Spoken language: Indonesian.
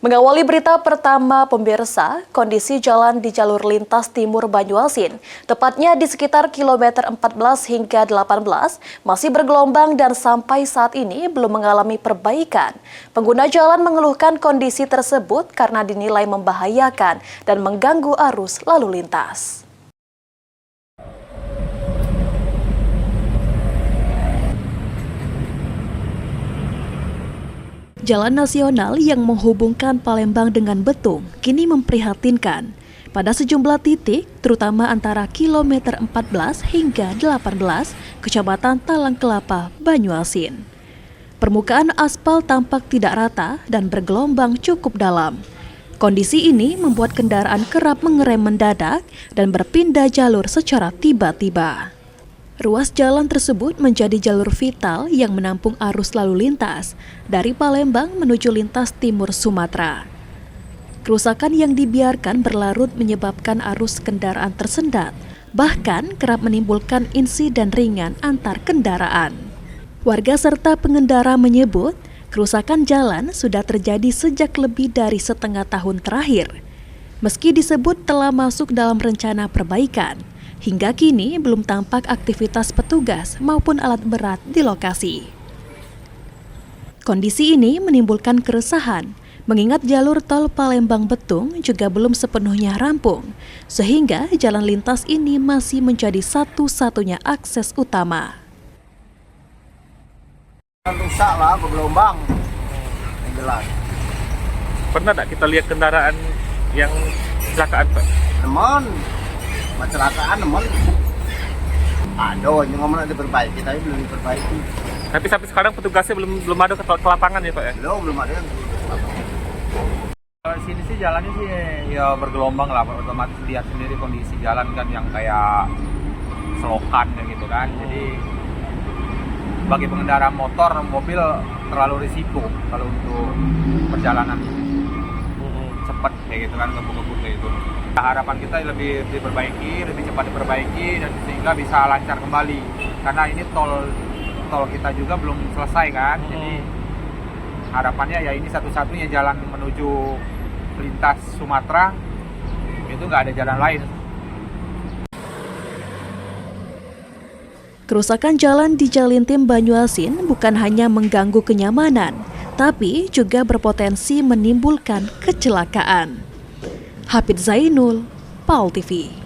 Mengawali berita pertama pemirsa, kondisi jalan di jalur lintas timur Banyuasin, tepatnya di sekitar kilometer 14 hingga 18, masih bergelombang dan sampai saat ini belum mengalami perbaikan. Pengguna jalan mengeluhkan kondisi tersebut karena dinilai membahayakan dan mengganggu arus lalu lintas. Jalan nasional yang menghubungkan Palembang dengan Betung kini memprihatinkan. Pada sejumlah titik, terutama antara kilometer 14 hingga 18, Kecamatan Talang Kelapa, Banyuasin. Permukaan aspal tampak tidak rata dan bergelombang cukup dalam. Kondisi ini membuat kendaraan kerap mengerem mendadak dan berpindah jalur secara tiba-tiba. Ruas jalan tersebut menjadi jalur vital yang menampung arus lalu lintas dari Palembang menuju lintas timur Sumatera. Kerusakan yang dibiarkan berlarut menyebabkan arus kendaraan tersendat, bahkan kerap menimbulkan insiden ringan antar kendaraan. Warga serta pengendara menyebut kerusakan jalan sudah terjadi sejak lebih dari setengah tahun terakhir. Meski disebut telah masuk dalam rencana perbaikan, hingga kini belum tampak aktivitas petugas maupun alat berat di lokasi. Kondisi ini menimbulkan keresahan, mengingat jalur tol Palembang-Betung juga belum sepenuhnya rampung, sehingga jalan lintas ini masih menjadi satu-satunya akses utama. Rusak lah, bergelombang. Yang jelas. Pernah tak kita lihat kendaraan yang kecelakaan, Pak? Teman, kecelakaan teman. Aduh, ini ngomong diperbaiki, tapi belum diperbaiki. Tapi sampai sekarang petugasnya belum ada ke lapangan ya, Pak ya? Belum ada yang Kalau sini sih jalannya sih ya bergelombang lah, otomatis lihat sendiri kondisi jalan kan yang kayak selokan gitu kan. Jadi bagi pengendara motor, mobil terlalu risiko kalau untuk perjalanan cepat kayak gitu kan, ngebut-ngebut kayak gitu. Harapan kita lebih diperbaiki, lebih cepat diperbaiki dan sehingga bisa lancar kembali. Karena ini tol kita juga belum selesai kan. Jadi harapannya ya ini satu-satunya jalan menuju lintas Sumatera, itu nggak ada jalan lain. Kerusakan jalan di Jalintim Banyuasin bukan hanya mengganggu kenyamanan, tapi juga berpotensi menimbulkan kecelakaan. Hafid Zainul, PAL TV.